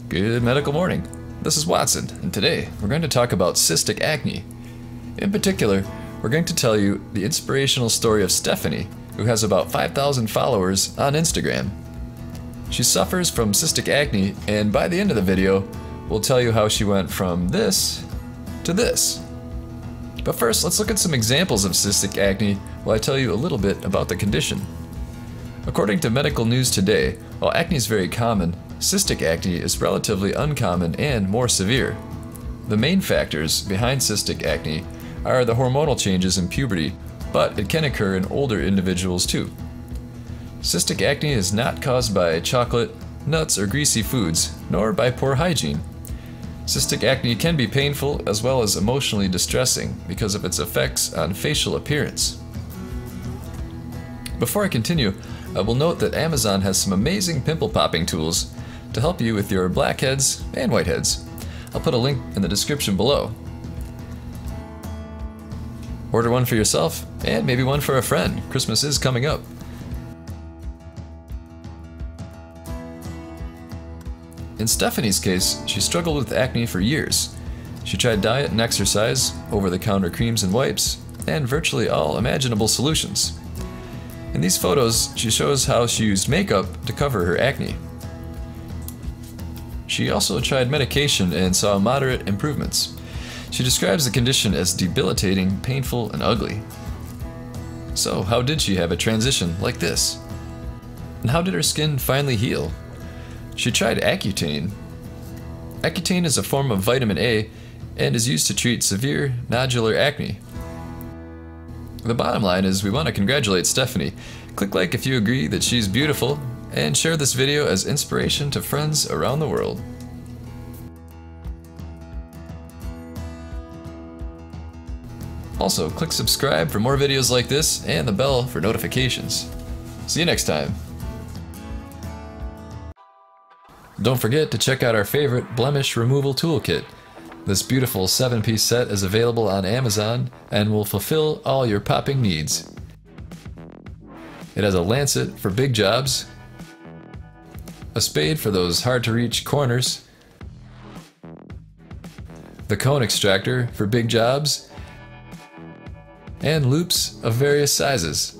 Good medical morning. This is Watson, and today we're going to talk about cystic acne. In particular, we're going to tell you the inspirational story of Stephanie, who has about 5,000 followers on Instagram. She suffers from cystic acne, and by the end of the video, we'll tell you how she went from this to this. But first, let's look at some examples of cystic acne while I tell you a little bit about the condition. According to Medical News Today, while acne is very common, cystic acne is relatively uncommon and more severe. The main factors behind cystic acne are the hormonal changes in puberty, but it can occur in older individuals too. Cystic acne is not caused by chocolate, nuts, or greasy foods, nor by poor hygiene. Cystic acne can be painful as well as emotionally distressing because of its effects on facial appearance. Before I continue, I will note that Amazon has some amazing pimple popping tools to help you with your blackheads and whiteheads. I'll put a link in the description below. Order one for yourself and maybe one for a friend. Christmas is coming up. In Stephanie's case, she struggled with acne for years. She tried diet and exercise, over-the-counter creams and wipes, and virtually all imaginable solutions. In these photos, she shows how she used makeup to cover her acne. She also tried medication and saw moderate improvements. She describes the condition as debilitating, painful, and ugly. So, how did she have a transition like this? And how did her skin finally heal? She tried Accutane. Accutane is a form of vitamin A and is used to treat severe nodular acne. The bottom line is we want to congratulate Stephanie. Click like if you agree that she's beautiful, and share this video as inspiration to friends around the world. Also, click subscribe for more videos like this and the bell for notifications. See you next time. Don't forget to check out our favorite blemish removal toolkit. This beautiful 7-piece set is available on Amazon and will fulfill all your popping needs. It has a lancet for big jobs, a spade for those hard-to-reach corners, the cone extractor for big jobs, and loops of various sizes.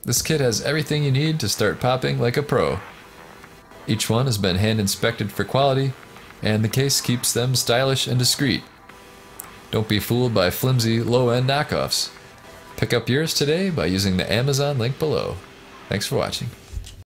This kit has everything you need to start popping like a pro. Each one has been hand-inspected for quality, and the case keeps them stylish and discreet. Don't be fooled by flimsy, low-end knockoffs. Pick up yours today by using the Amazon link below. Thanks for watching.